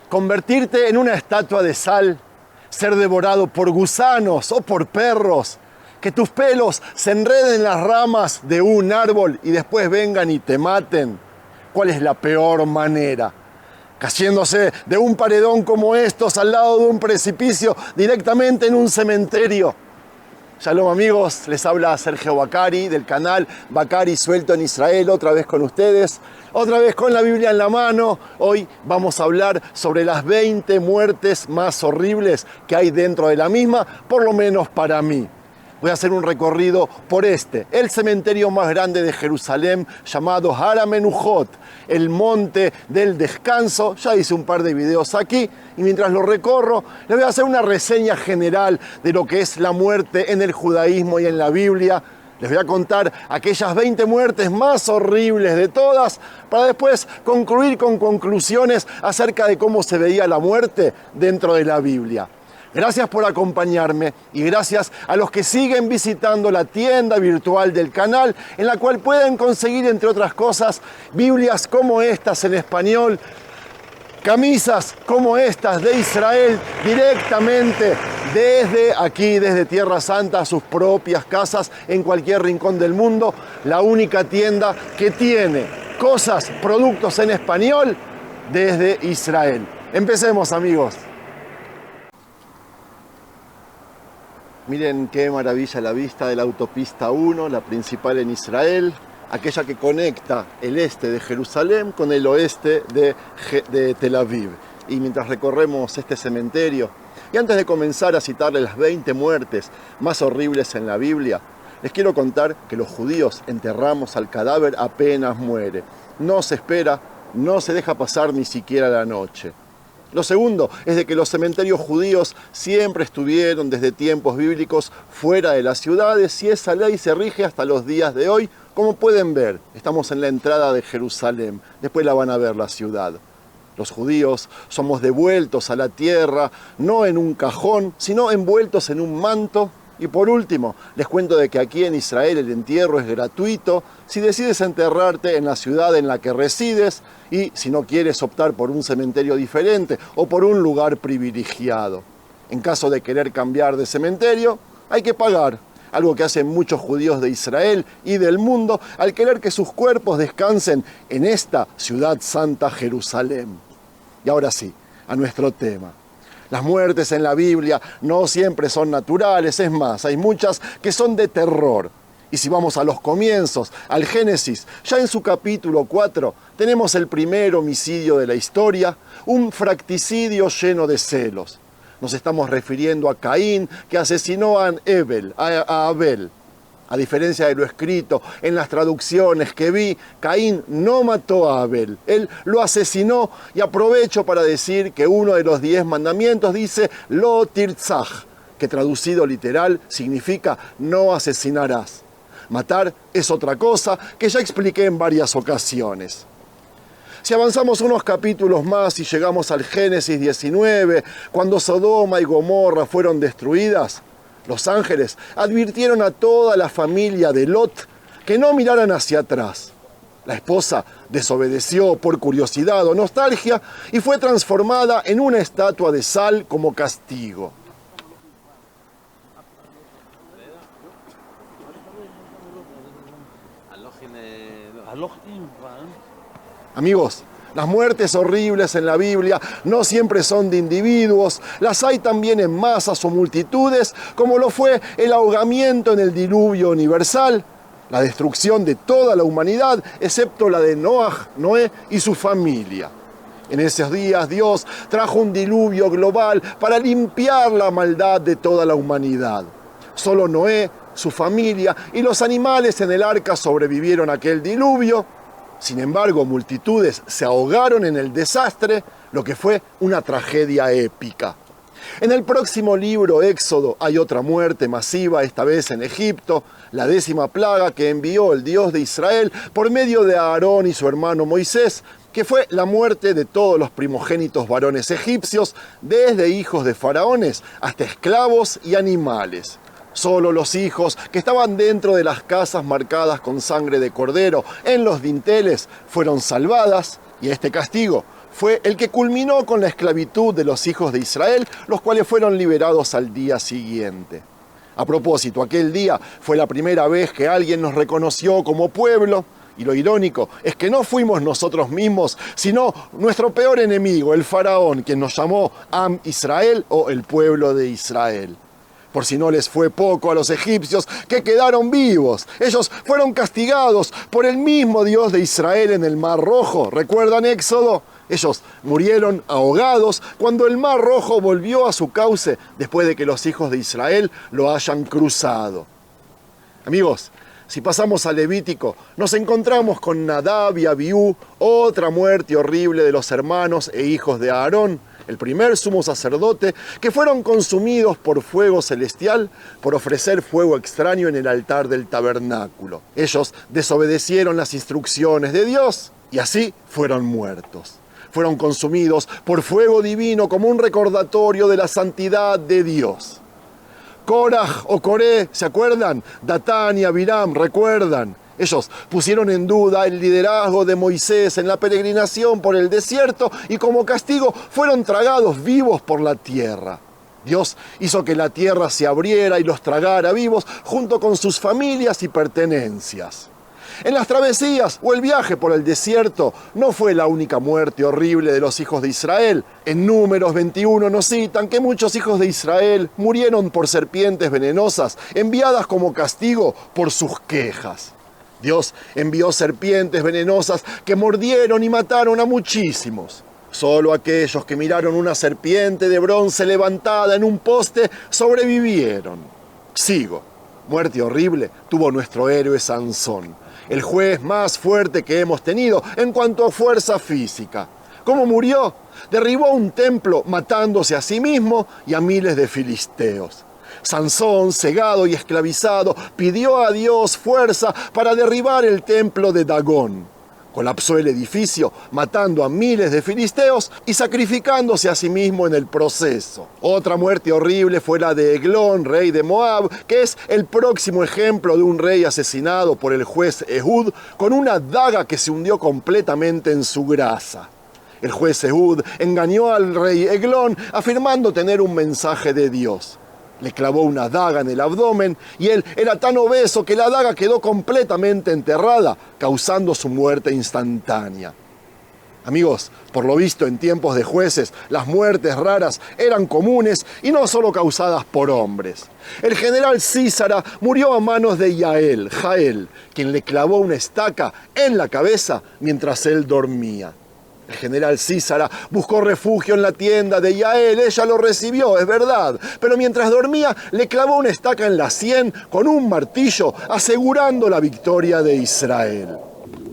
convertirte en una estatua de sal, ser devorado por gusanos o por perros, que tus pelos se enreden en las ramas de un árbol y después vengan y te maten. ¿Cuál es la peor manera? Cayéndose de un paredón como estos al lado de un precipicio directamente en un cementerio. Shalom amigos, les habla Sergio Bacari del canal Bacari Suelto en Israel, otra vez con ustedes, otra vez con la Biblia en la mano. Hoy vamos a hablar sobre las 20 muertes más horribles que hay dentro de la misma, por lo menos para mí. Voy a hacer un recorrido por el cementerio más grande de Jerusalén, llamado Har HaMenuchot, el monte del descanso. Ya hice un par de videos aquí y mientras lo recorro les voy a hacer una reseña general de lo que es la muerte en el judaísmo y en la Biblia. Les voy a contar aquellas 20 muertes más horribles de todas para después concluir con conclusiones acerca de cómo se veía la muerte dentro de la Biblia. Gracias por acompañarme y gracias a los que siguen visitando la tienda virtual del canal, en la cual pueden conseguir, entre otras cosas, Biblias como estas en español, camisas como estas de Israel, directamente desde aquí, desde Tierra Santa, a sus propias casas, en cualquier rincón del mundo. La única tienda que tiene cosas, productos en español desde Israel. Empecemos, amigos. Miren qué maravilla la vista de la autopista 1, la principal en Israel, aquella que conecta el este de Jerusalén con el oeste de Tel Aviv. Y mientras recorremos este cementerio, y antes de comenzar a citarles las 20 muertes más horribles en la Biblia, les quiero contar que los judíos enterramos al cadáver apenas muere. No se espera, no se deja pasar ni siquiera la noche. Lo segundo es de que los cementerios judíos siempre estuvieron desde tiempos bíblicos fuera de las ciudades y esa ley se rige hasta los días de hoy. Como pueden ver, estamos en la entrada de Jerusalén, después la van a ver la ciudad. Los judíos somos devueltos a la tierra, no en un cajón, sino envueltos en un manto. Y por último, les cuento de que aquí en Israel el entierro es gratuito si decides enterrarte en la ciudad en la que resides y si no quieres optar por un cementerio diferente o por un lugar privilegiado. En caso de querer cambiar de cementerio, hay que pagar, algo que hacen muchos judíos de Israel y del mundo al querer que sus cuerpos descansen en esta ciudad santa Jerusalén. Y ahora sí, a nuestro tema. Las muertes en la Biblia no siempre son naturales, es más, hay muchas que son de terror. Y si vamos a los comienzos, al Génesis, ya en su capítulo 4, tenemos el primer homicidio de la historia, un fratricidio lleno de celos. Nos estamos refiriendo a Caín, que asesinó a Abel. A diferencia de lo escrito en las traducciones que vi, Caín no mató a Abel, él lo asesinó, y aprovecho para decir que uno de los 10 mandamientos dice Lo tirtzach, que traducido literal significa no asesinarás. Matar es otra cosa que ya expliqué en varias ocasiones. Si avanzamos unos capítulos más y llegamos al Génesis 19, cuando Sodoma y Gomorra fueron destruidas, los ángeles advirtieron a toda la familia de Lot que no miraran hacia atrás. La esposa desobedeció por curiosidad o nostalgia y fue transformada en una estatua de sal como castigo. Amigos, las muertes horribles en la Biblia no siempre son de individuos, las hay también en masas o multitudes, como lo fue el ahogamiento en el diluvio universal, la destrucción de toda la humanidad, excepto la de Noé y su familia. En esos días Dios trajo un diluvio global para limpiar la maldad de toda la humanidad. Solo Noé, su familia y los animales en el arca sobrevivieron a aquel diluvio. Sin embargo, multitudes se ahogaron en el desastre, lo que fue una tragedia épica. En el próximo libro, Éxodo, hay otra muerte masiva, esta vez en Egipto, la 10ª plaga que envió el Dios de Israel por medio de Aarón y su hermano Moisés, que fue la muerte de todos los primogénitos varones egipcios, desde hijos de faraones hasta esclavos y animales. Solo los hijos que estaban dentro de las casas marcadas con sangre de cordero en los dinteles fueron salvadas, y este castigo fue el que culminó con la esclavitud de los hijos de Israel, los cuales fueron liberados al día siguiente. A propósito, aquel día fue la primera vez que alguien nos reconoció como pueblo, y lo irónico es que no fuimos nosotros mismos, sino nuestro peor enemigo, el faraón, quien nos llamó Am Israel o el pueblo de Israel. Por si no les fue poco a los egipcios que quedaron vivos. Ellos fueron castigados por el mismo Dios de Israel en el Mar Rojo. ¿Recuerdan Éxodo? Ellos murieron ahogados cuando el Mar Rojo volvió a su cauce después de que los hijos de Israel lo hayan cruzado. Amigos, si pasamos a Levítico, nos encontramos con Nadab y Abiú, otra muerte horrible de los hermanos e hijos de Aarón, el primer sumo sacerdote, que fueron consumidos por fuego celestial por ofrecer fuego extraño en el altar del tabernáculo. Ellos desobedecieron las instrucciones de Dios y así fueron muertos. Fueron consumidos por fuego divino como un recordatorio de la santidad de Dios. Koraj o Coré, ¿se acuerdan? Datán y Abiram, ¿recuerdan? Ellos pusieron en duda el liderazgo de Moisés en la peregrinación por el desierto y como castigo fueron tragados vivos por la tierra. Dios hizo que la tierra se abriera y los tragara vivos junto con sus familias y pertenencias. En las travesías o el viaje por el desierto no fue la única muerte horrible de los hijos de Israel. En Números 21 nos citan que muchos hijos de Israel murieron por serpientes venenosas enviadas como castigo por sus quejas. Dios envió serpientes venenosas que mordieron y mataron a muchísimos. Solo aquellos que miraron una serpiente de bronce levantada en un poste sobrevivieron. Sigo. Muerte horrible tuvo nuestro héroe Sansón, el juez más fuerte que hemos tenido en cuanto a fuerza física. ¿Cómo murió? Derribó un templo matándose a sí mismo y a miles de filisteos. Sansón, cegado y esclavizado, pidió a Dios fuerza para derribar el templo de Dagón. Colapsó el edificio, matando a miles de filisteos y sacrificándose a sí mismo en el proceso. Otra muerte horrible fue la de Eglón, rey de Moab, que es el próximo ejemplo de un rey asesinado por el juez Ehud con una daga que se hundió completamente en su grasa. El juez Ehud engañó al rey Eglón afirmando tener un mensaje de Dios. Le clavó una daga en el abdomen y él era tan obeso que la daga quedó completamente enterrada, causando su muerte instantánea. Amigos, por lo visto en tiempos de jueces, las muertes raras eran comunes y no solo causadas por hombres. El general Sísara murió a manos de Jael, quien le clavó una estaca en la cabeza mientras él dormía. El general Sísara buscó refugio en la tienda de Yael, ella lo recibió, es verdad, pero mientras dormía le clavó una estaca en la sien con un martillo, asegurando la victoria de Israel.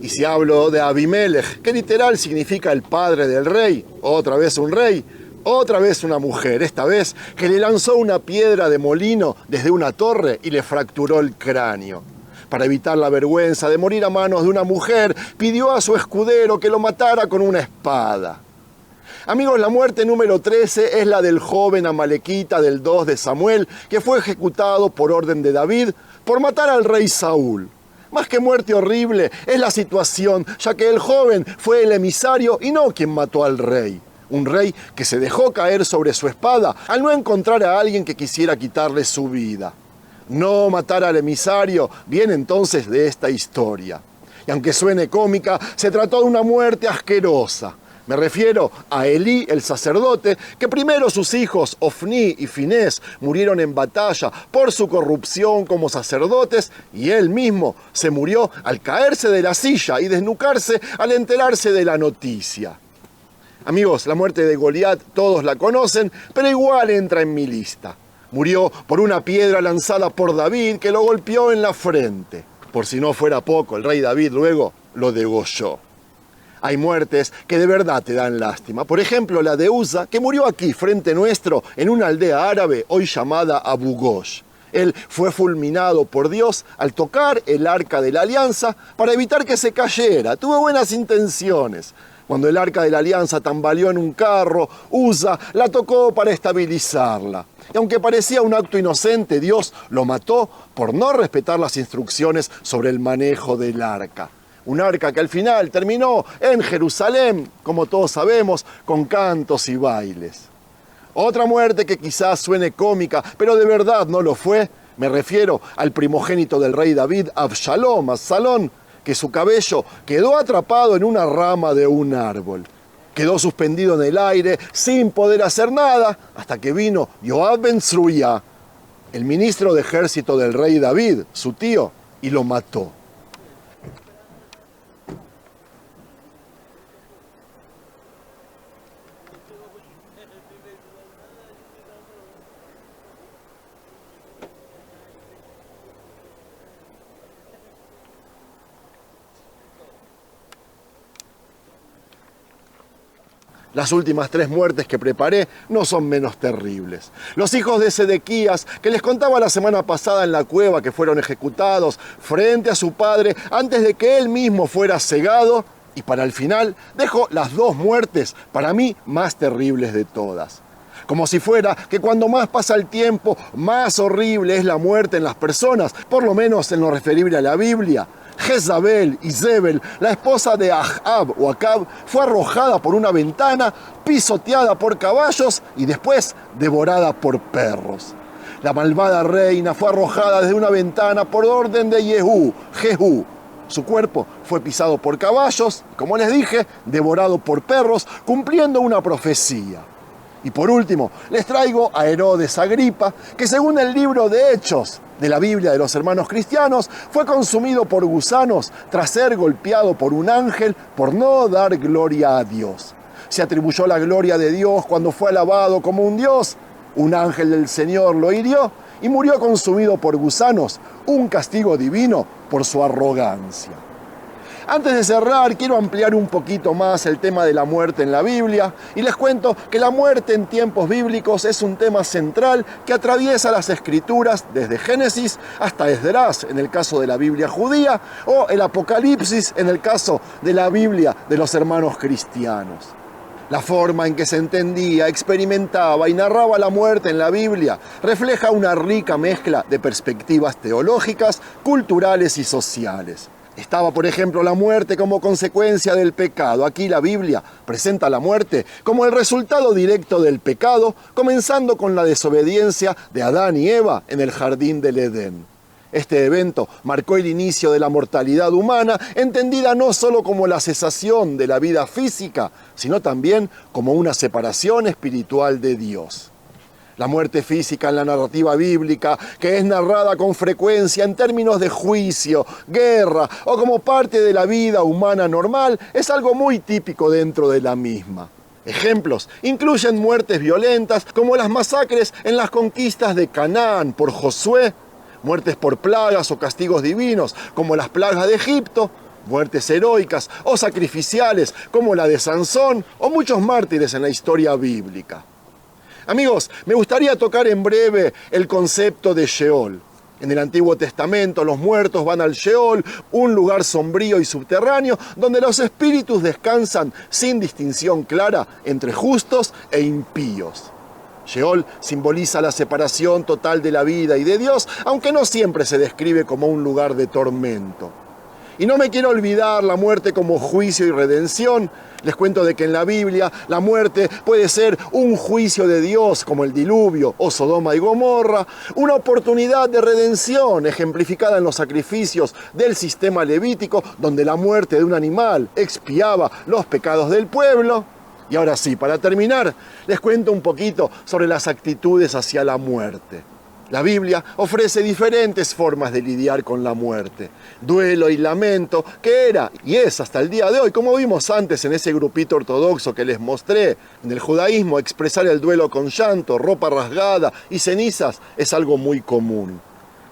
Y si hablo de Abimelech, que literal significa el padre del rey, otra vez un rey, otra vez una mujer, esta vez que le lanzó una piedra de molino desde una torre y le fracturó el cráneo. Para evitar la vergüenza de morir a manos de una mujer, pidió a su escudero que lo matara con una espada. Amigos, la muerte número 13 es la del joven amalequita del 2 de Samuel, que fue ejecutado por orden de David por matar al rey Saúl. Más que muerte horrible es la situación, ya que el joven fue el emisario y no quien mató al rey. Un rey que se dejó caer sobre su espada al no encontrar a alguien que quisiera quitarle su vida. No matar al emisario viene entonces de esta historia. Y aunque suene cómica, se trató de una muerte asquerosa. Me refiero a Elí, el sacerdote, que primero sus hijos Ofní y Finés murieron en batalla por su corrupción como sacerdotes y él mismo se murió al caerse de la silla y desnucarse al enterarse de la noticia. Amigos, la muerte de Goliat todos la conocen, pero igual entra en mi lista. Murió por una piedra lanzada por David que lo golpeó en la frente. Por si no fuera poco, el rey David luego lo degolló. Hay muertes que de verdad te dan lástima. Por ejemplo, la de Uza, que murió aquí, frente nuestro, en una aldea árabe hoy llamada Abu Ghosh. Él fue fulminado por Dios al tocar el arca de la alianza para evitar que se cayera. Tuvo buenas intenciones. Cuando el arca de la alianza tambaleó en un carro, Uza la tocó para estabilizarla. Y aunque parecía un acto inocente, Dios lo mató por no respetar las instrucciones sobre el manejo del arca. Un arca que al final terminó en Jerusalén, como todos sabemos, con cantos y bailes. Otra muerte que quizás suene cómica, pero de verdad no lo fue, me refiero al primogénito del rey David, Absalón, que su cabello quedó atrapado en una rama de un árbol. Quedó suspendido en el aire sin poder hacer nada hasta que vino Yoab ben Tzruya, el ministro de ejército del rey David, su tío, y lo mató. Las últimas 3 muertes que preparé no son menos terribles. Los hijos de Sedequías, que les contaba la semana pasada en la cueva que fueron ejecutados frente a su padre antes de que él mismo fuera cegado, y para el final dejo las 2 muertes, para mí, más terribles de todas. Como si fuera que cuando más pasa el tiempo, más horrible es la muerte en las personas, por lo menos en lo referible a la Biblia. Jezabel, Izebel, la esposa de Ahab o Acab, fue arrojada por una ventana, pisoteada por caballos y después devorada por perros. La malvada reina fue arrojada desde una ventana por orden de Jehú. Su cuerpo fue pisado por caballos, como les dije, devorado por perros, cumpliendo una profecía. Y por último, les traigo a Herodes Agripa, que según el libro de Hechos de la Biblia de los hermanos cristianos, fue consumido por gusanos tras ser golpeado por un ángel por no dar gloria a Dios. Se atribuyó la gloria de Dios cuando fue alabado como un Dios. Un ángel del Señor lo hirió y murió consumido por gusanos, un castigo divino por su arrogancia. Antes de cerrar, quiero ampliar un poquito más el tema de la muerte en la Biblia y les cuento que la muerte en tiempos bíblicos es un tema central que atraviesa las escrituras desde Génesis hasta Esdras en el caso de la Biblia judía o el Apocalipsis en el caso de la Biblia de los hermanos cristianos. La forma en que se entendía, experimentaba y narraba la muerte en la Biblia refleja una rica mezcla de perspectivas teológicas, culturales y sociales. Estaba, por ejemplo, la muerte como consecuencia del pecado. Aquí la Biblia presenta la muerte como el resultado directo del pecado, comenzando con la desobediencia de Adán y Eva en el jardín del Edén. Este evento marcó el inicio de la mortalidad humana, entendida no solo como la cesación de la vida física, sino también como una separación espiritual de Dios. La muerte física en la narrativa bíblica, que es narrada con frecuencia en términos de juicio, guerra o como parte de la vida humana normal, es algo muy típico dentro de la misma. Ejemplos incluyen muertes violentas como las masacres en las conquistas de Canaán por Josué, muertes por plagas o castigos divinos como las plagas de Egipto, muertes heroicas o sacrificiales como la de Sansón o muchos mártires en la historia bíblica. Amigos, me gustaría tocar en breve el concepto de Sheol. En el Antiguo Testamento los muertos van al Sheol, un lugar sombrío y subterráneo donde los espíritus descansan sin distinción clara entre justos e impíos. Sheol simboliza la separación total de la vida y de Dios, aunque no siempre se describe como un lugar de tormento. Y no me quiero olvidar la muerte como juicio y redención. Les cuento de que en la Biblia la muerte puede ser un juicio de Dios como el diluvio o Sodoma y Gomorra, una oportunidad de redención ejemplificada en los sacrificios del sistema levítico, donde la muerte de un animal expiaba los pecados del pueblo. Y ahora sí, para terminar, les cuento un poquito sobre las actitudes hacia la muerte. La Biblia ofrece diferentes formas de lidiar con la muerte. Duelo y lamento, que era y es hasta el día de hoy, como vimos antes en ese grupito ortodoxo que les mostré. En el judaísmo, expresar el duelo con llanto, ropa rasgada y cenizas es algo muy común.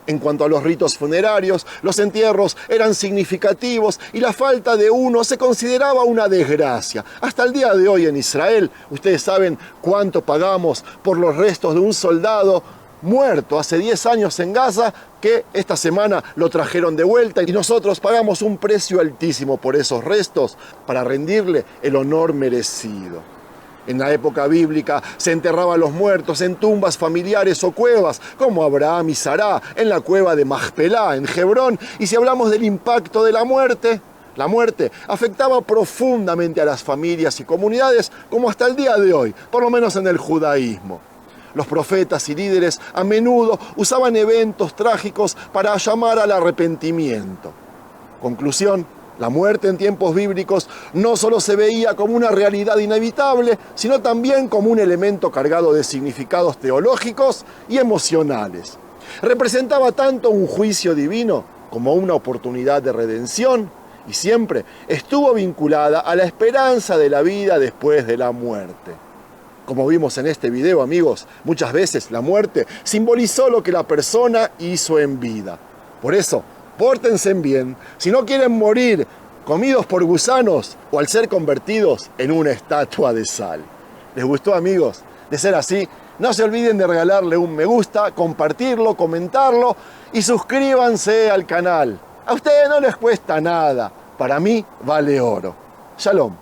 En cuanto a los ritos funerarios, los entierros eran significativos y la falta de uno se consideraba una desgracia. Hasta el día de hoy en Israel, ustedes saben cuánto pagamos por los restos de un soldado muerto hace 10 años en Gaza, que esta semana lo trajeron de vuelta y nosotros pagamos un precio altísimo por esos restos para rendirle el honor merecido. En la época bíblica se enterraban los muertos en tumbas familiares o cuevas, como Abraham y Sará en la cueva de Macpelá, en Hebrón. Y si hablamos del impacto de la muerte, La muerte afectaba profundamente a las familias y comunidades como hasta el día de hoy, por lo menos en el judaísmo. Los profetas y líderes a menudo usaban eventos trágicos para llamar al arrepentimiento. Conclusión, la muerte en tiempos bíblicos no solo se veía como una realidad inevitable, sino también como un elemento cargado de significados teológicos y emocionales. Representaba tanto un juicio divino como una oportunidad de redención y siempre estuvo vinculada a la esperanza de la vida después de la muerte. Como vimos en este video, amigos, muchas veces la muerte simbolizó lo que la persona hizo en vida. Por eso, pórtense bien si no quieren morir comidos por gusanos o al ser convertidos en una estatua de sal. ¿Les gustó, amigos? De ser así, no se olviden de regalarle un me gusta, compartirlo, comentarlo y suscríbanse al canal. A ustedes no les cuesta nada. Para mí vale oro. Shalom.